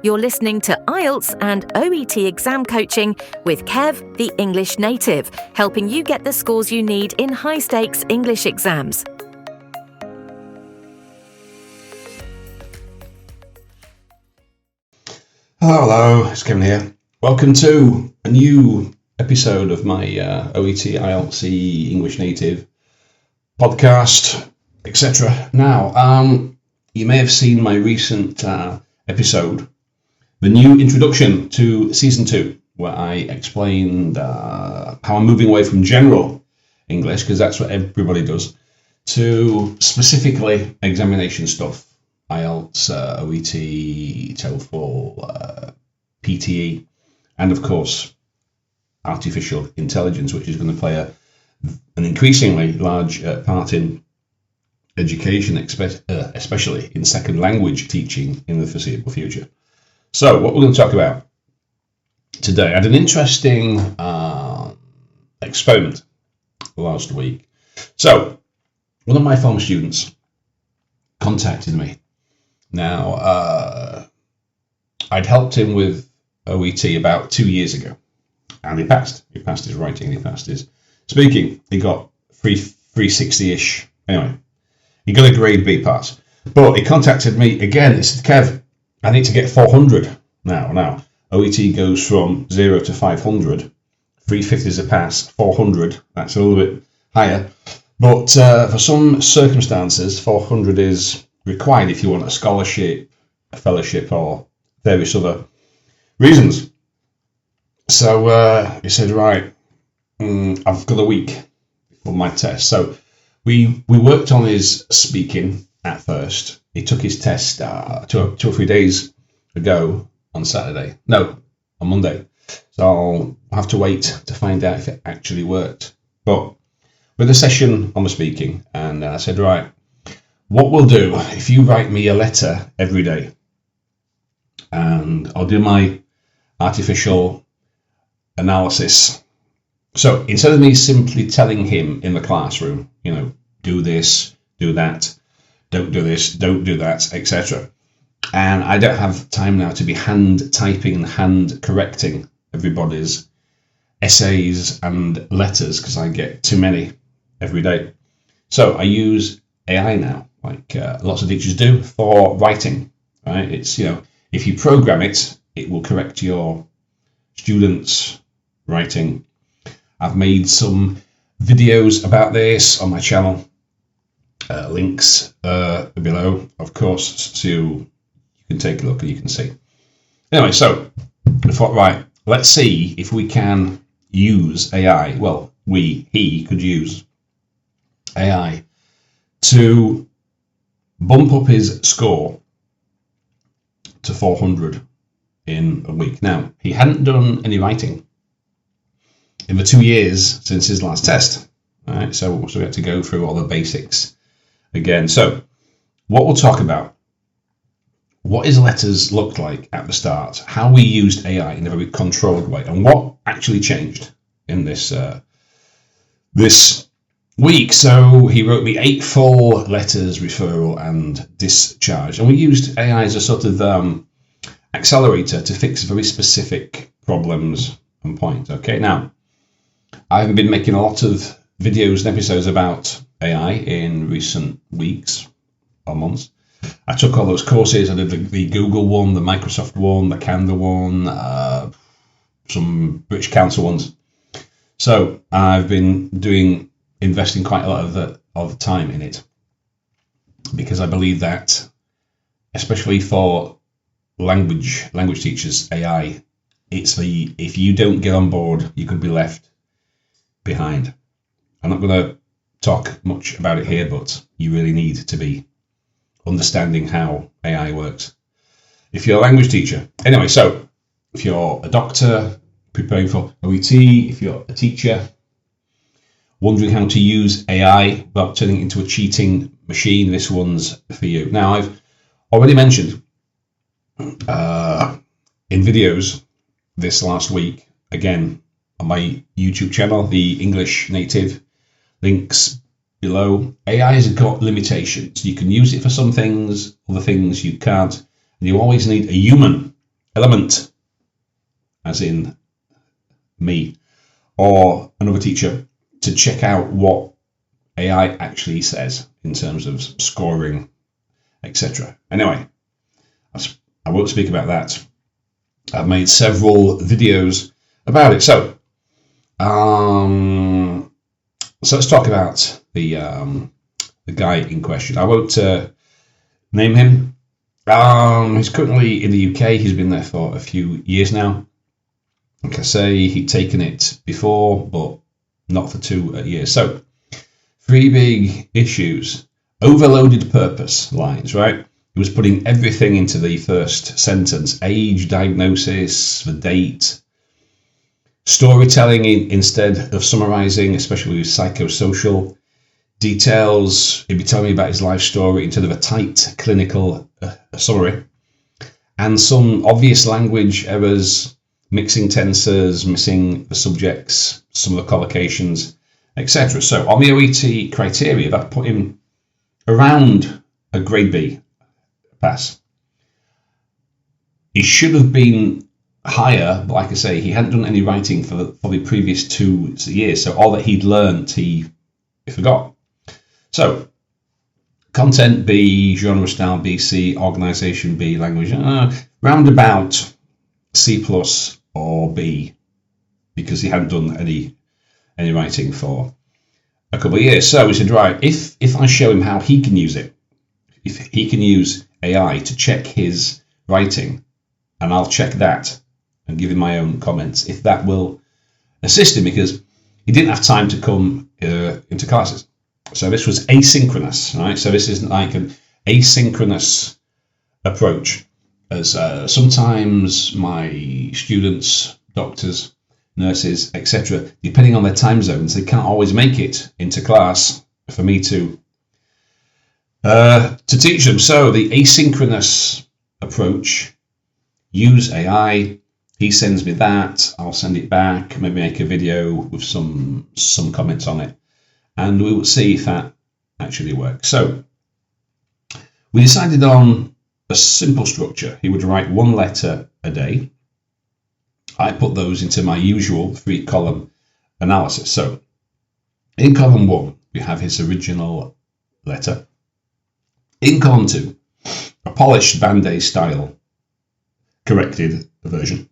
You're listening to IELTS and OET exam coaching with Kev, the English native, helping you get the scores you need in high-stakes English exams. Hello, it's Kevin here. Welcome to a new episode of my OET IELTS English native podcast, etc. Now, you may have seen my recent episode, the new introduction to season 2, where I explained how I'm moving away from general English, because that's what everybody does, to specifically examination stuff. IELTS, OET, TOEFL, PTE, and of course artificial intelligence, which is going to play an increasingly large part in education, especially in second language teaching in the foreseeable future. So what we're going to talk about today, I had an interesting experiment last week. So one of my former students contacted me. Now, I'd helped him with OET about 2 years ago, and he passed. He passed his writing, he passed his speaking. He got 360-ish. Anyway, he got a grade B pass. But he contacted me again. He said, Kev, I need to get 400 now. Now, OET goes from 0 to 500. 350 is a pass, 400, that's a little bit higher. But for some circumstances, 400 is required if you want a scholarship, a fellowship, or various other reasons. So he said, right, I've got a week for my test. So we worked on his speaking at first. He took his test 2 or 3 days ago on Monday. So I'll have to wait to find out if it actually worked. But with a session on the speaking, and I said, right, what we'll do, if you write me a letter every day, and I'll do my artificial analysis. So instead of me simply telling him in the classroom, do this, do that, don't do this, don't do that, etc. And I don't have time now to be hand typing and hand correcting everybody's essays and letters, because I get too many every day. So I use AI now, like lots of teachers do, for writing. Right? It's, if you program it, it will correct your students' writing. I've made some videos about this on my channel. Links below, of course, so you can take a look and you can see. Anyway, so I thought, right, let's see if we can use AI. Well, he could use AI to bump up his score to 400 in a week. Now, he hadn't done any writing in the 2 years since his last test. All right, so we have to go through all the basics again. So what we'll talk about, what his letters looked like at the start, how we used AI in a very controlled way, and what actually changed in this week. So he wrote me 8 full letters, referral and discharge, and we used AI as a sort of accelerator to fix very specific problems and points. Okay, now I've been making a lot of videos and episodes about AI in recent weeks or months. I took all those courses. I did the Google one, the Microsoft one, the Canva one, some British Council ones. So I've been investing quite a lot of time in it, because I believe that, especially for language teachers, AI, if you don't get on board, you could be left behind. I'm not going to talk much about it here, but you really need to be understanding how AI works if you're a language teacher. Anyway, so if you're a doctor preparing for OET, if you're a teacher wondering how to use AI without turning it into a cheating machine, this one's for you. Now, I've already mentioned in videos this last week, again, on my YouTube channel, the English Native, links below. AI has got limitations. You can use it for some things, other things you can't. And you always need a human element, as in me, or another teacher, to check out what AI actually says in terms of scoring, etc. Anyway, I won't speak about that. I've made several videos about it. So let's talk about the guy in question. I won't name him. He's currently in the UK. He's been there for a few years now. Like I say, he'd taken it before, but not for 2 years. So 3 big issues. Overloaded purpose lines, right? He was putting everything into the first sentence. Age, diagnosis, the date. Storytelling instead of summarizing, especially with psychosocial details. He'd be telling me about his life story instead of a tight clinical summary. And some obvious language errors, mixing tenses, missing the subjects, some of the collocations, etc. So on the OET criteria, that put him around a grade B pass. He should have been higher, but like I say, he hadn't done any writing for the previous 2 years, so all that he'd learnt, he forgot. So, content B, genre style B, C, organisation B, language, roundabout C plus or B, because he hadn't done any writing for a couple of years. So we said, right, if I show him how he can use it, if he can use AI to check his writing, and I'll check that and give him my own comments, if that will assist him, because he didn't have time to come into classes. So this was asynchronous, right? So this is like an asynchronous approach, as sometimes my students, doctors, nurses, etc., depending on their time zones, they can't always make it into class for me to teach them. So the asynchronous approach, use AI. He sends me that, I'll send it back, maybe make a video with some comments on it, and we will see if that actually works. So we decided on a simple structure. He would write 1 letter a day. I put those into my usual 3-column analysis. So in column 1, we have his original letter. In column 2, a polished Band-Aid style corrected version.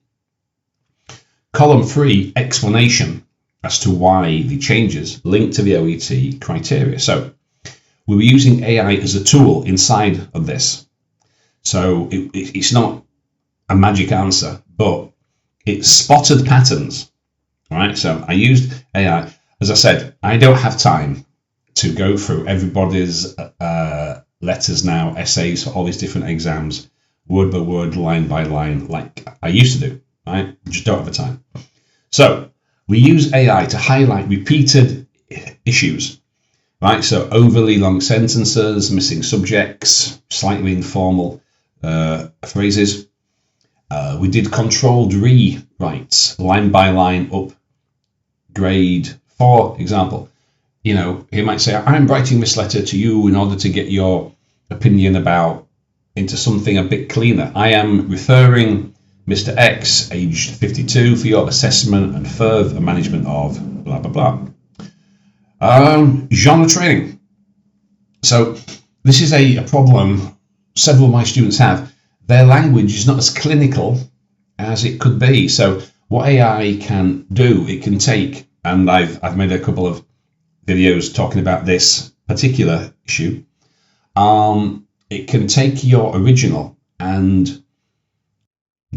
Column 3, explanation as to why the changes linked to the OET criteria. So we were using AI as a tool inside of this. So it's not a magic answer, but it spotted patterns, right? So I used AI. As I said, I don't have time to go through everybody's letters now, essays for all these different exams, word by word, line by line, like I used to do, right? I just don't have the time. So we use AI to highlight repeated issues, right? So overly long sentences, missing subjects, slightly informal phrases. We did controlled rewrites, line by line upgrade. For example, you know, he might say, I'm writing this letter to you in order to get your opinion about into something a bit cleaner. I am referring Mr. X, aged 52, for your assessment and further management of blah, blah, blah. Genre training. So this is a problem several of my students have. Their language is not as clinical as it could be. So what AI can do, it can take, and I've made a couple of videos talking about this particular issue. It can take your original and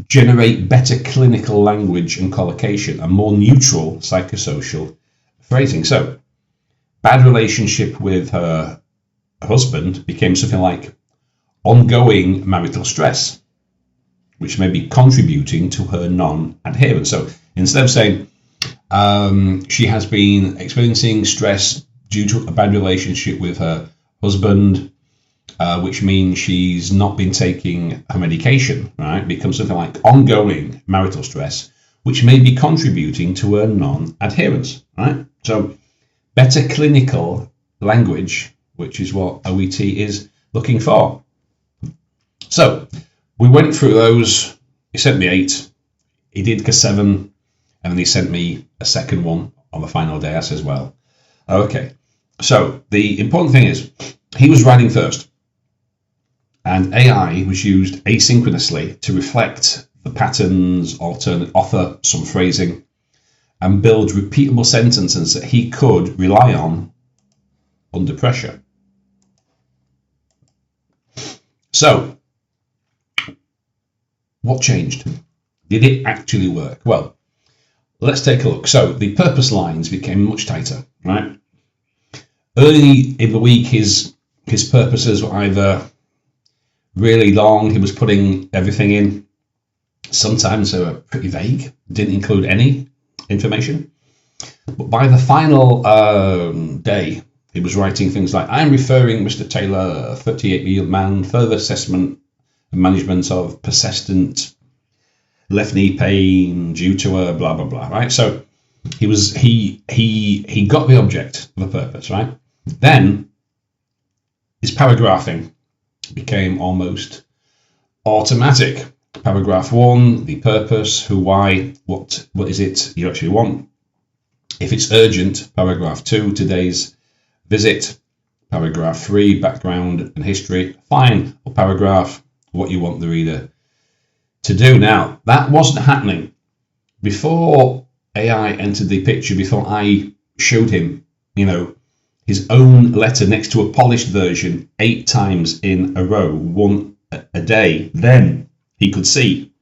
generate better clinical language and collocation, a more neutral psychosocial phrasing. So bad relationship with her husband became something like ongoing marital stress, which may be contributing to her non-adherence. So instead of saying she has been experiencing stress due to a bad relationship with her husband, which means she's not been taking her medication, right? Becomes something like ongoing marital stress, which may be contributing to her non-adherence, right? So better clinical language, which is what OET is looking for. So we went through those he sent me 8. He did 7, and then he sent me a second one on the final day. I says, well, okay. So the important thing is, he was writing first, and AI was used asynchronously to reflect the patterns, offer some phrasing, and build repeatable sentences that he could rely on under pressure. So, what changed? Did it actually work? Well, let's take a look. So, the purpose lines became much tighter, right? Early in the week, his purposes were either really long, he was putting everything in. Sometimes they were pretty vague, didn't include any information. But by the final day, he was writing things like, I'm referring Mr. Taylor, a 38-year-old man, further assessment and management of persistent left knee pain due to a blah, blah, blah, right? So he got the object of the purpose, right? Then his paragraphing became almost automatic. Paragraph 1, the purpose, who, why, what is it you actually want? If it's urgent, paragraph 2, today's visit. Paragraph 3, background and history. Fine. Or paragraph, what you want the reader to do. Now, that wasn't happening. Before AI entered the picture, before I showed him, his own letter next to a polished version 8 times in a row, one a day, then he could see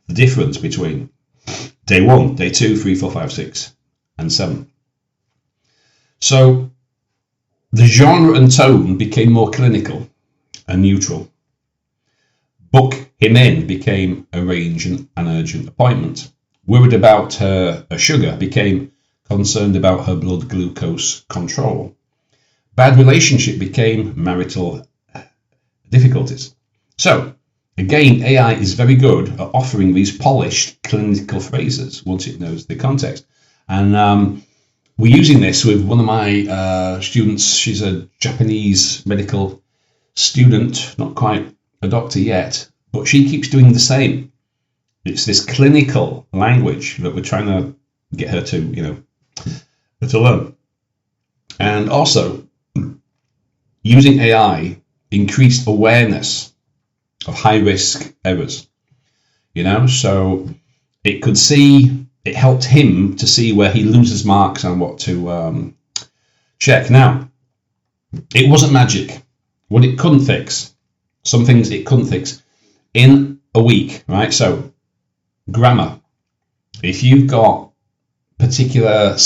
the difference between day 1, day 2, 3, 4, 5, 6, and 7. So the genre and tone became more clinical and neutral. Book him in became arrange an urgent appointment. Worried about her sugar became concerned about her blood glucose control. Bad relationship became marital difficulties. So, again, AI is very good at offering these polished clinical phrases once it knows the context. And we're using this with one of my students. She's a Japanese medical student, not quite a doctor yet, but she keeps doing the same. It's this clinical language that we're trying to get her to, to learn. And also, using AI increased awareness of high-risk errors, so it helped him to see where he loses marks and what to check. Now, it wasn't magic. What it couldn't fix, some things it couldn't fix in a week, right? So, grammar. If you've got particular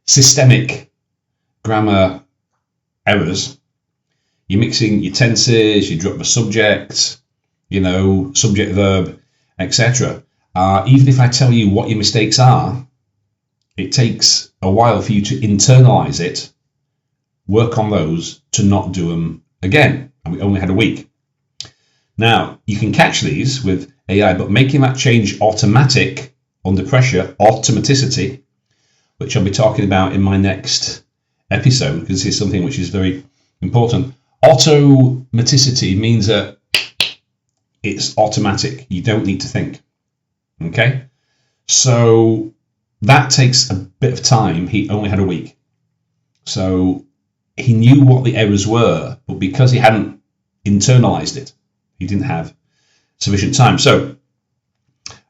systemic grammar errors, you're mixing your tenses, you drop the subject, subject, verb, etc. Even if I tell you what your mistakes are, it takes a while for you to internalize it, work on those to not do them again. And we only had a week. Now, you can catch these with AI, but making that change automatic under pressure, automaticity, which I'll be talking about in my next episode, because this is something which is very important. Automaticity means that it's automatic. You don't need to think. Okay? So that takes a bit of time. He only had a week. So he knew what the errors were, but because he hadn't internalized it, he didn't have sufficient time. So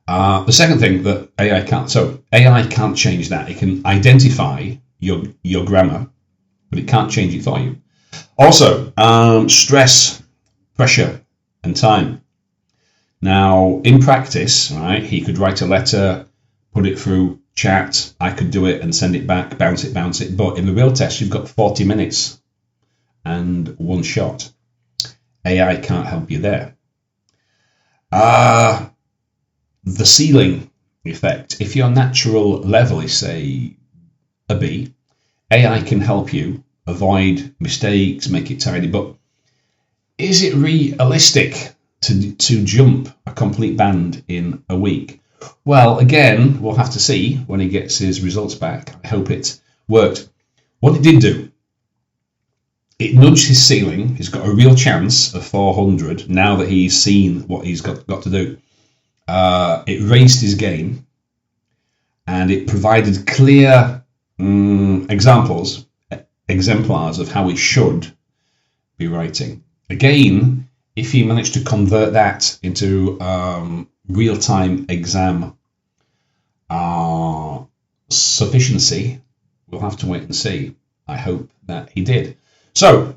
the second thing that AI can't, so AI can't change that. It can identify your grammar, but it can't change it for you. Also, stress, pressure, and time. Now, in practice, right, he could write a letter, put it through chat. I could do it and send it back, bounce it. But in the real test, you've got 40 minutes and one shot. AI can't help you there. The ceiling effect. If your natural level is, say, a B, AI can help you avoid mistakes, make it tidy. But is it realistic to jump a complete band in a week? Well, again, we'll have to see when he gets his results back. I hope it worked. What it did do, it nudged his ceiling. He's got a real chance of 400 now that he's seen what he's got to do. it raised his game, and it provided clear exemplars of how he should be writing. Again, if he managed to convert that into real-time exam sufficiency, we'll have to wait and see. I hope that he did. So,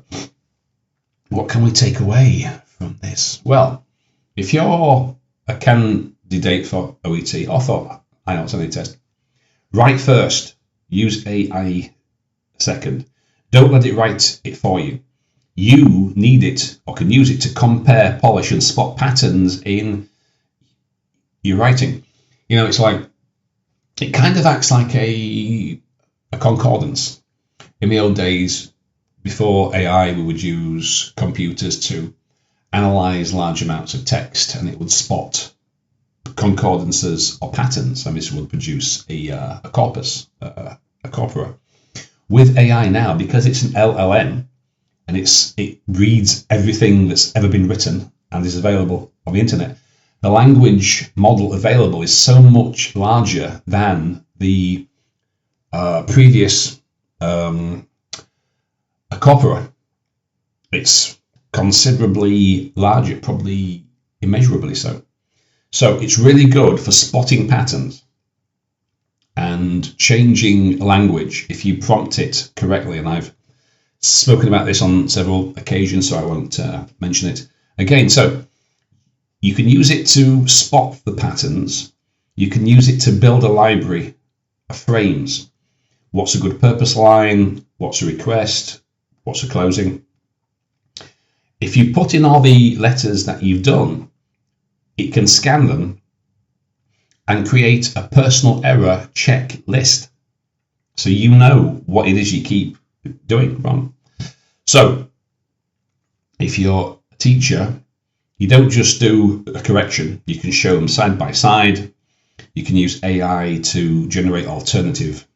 what can we take away from this? Well, if you're a candidate for OET or for IELTS any test, write first. Use AI second. Don't let it write it for you. You need it or can use it to compare, polish, and spot patterns in your writing. You know, it's like, it kind of acts like a concordance. In the old days, before AI, we would use computers to analyze large amounts of text, and it would spot concordances or patterns, and this would produce a corpus, a corpora. With AI now, because it's an LLM, and it reads everything that's ever been written and is available on the internet, the language model available is so much larger than the previous corpora. It's considerably larger, probably immeasurably so. So it's really good for spotting patterns and changing language if you prompt it correctly. And I've spoken about this on several occasions, so I won't mention it again. So you can use it to spot the patterns. You can use it to build a library of frames. What's a good purpose line? What's a request? What's a closing? If you put in all the letters that you've done, it can scan them and create a personal error checklist, so you know what it is you keep doing wrong. So if you're a teacher, you don't just do a correction. You can show them side by side. You can use AI to generate alternative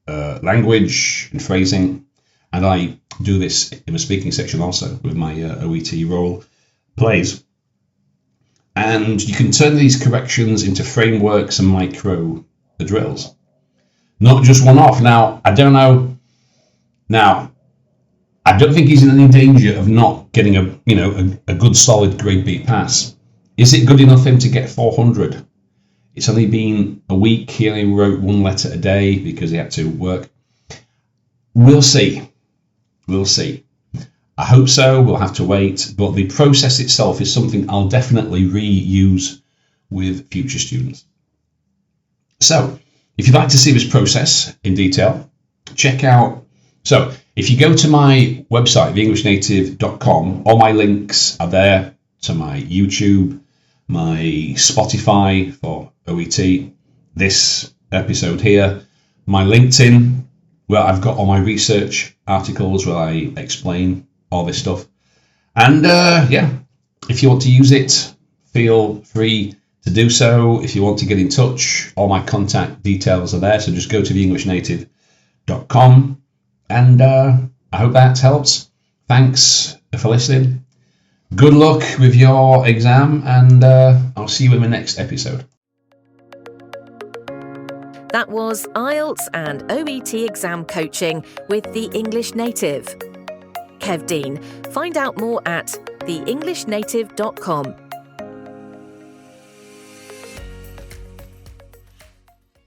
language and phrasing. And I do this in the speaking section also with my OET role plays. And you can turn these corrections into frameworks and micro drills. Not just one off. Now, I don't know. Now, I don't think he's in any danger of not getting a good solid grade B pass. Is it good enough for him to get 400? It's only been a week. He only wrote one letter a day because he had to work. We'll see. We'll see. I hope so. We'll have to wait. But the process itself is something I'll definitely reuse with future students. So, if you'd like to see this process in detail, check out. So, if you go to my website, theenglishnnative.com, all my links are there to my YouTube, my Spotify for OET, this episode here, my LinkedIn, where I've got all my research articles where I explain all this stuff. And if you want to use it, feel free to do so. If you want to get in touch, all my contact details are there. So just go to theenglishnnative.com. And I hope that helps. Thanks for listening. Good luck with your exam, and I'll see you in the next episode. That was IELTS and OET exam coaching with The English Native. Kev Dean. Find out more at theenglishnnative.com.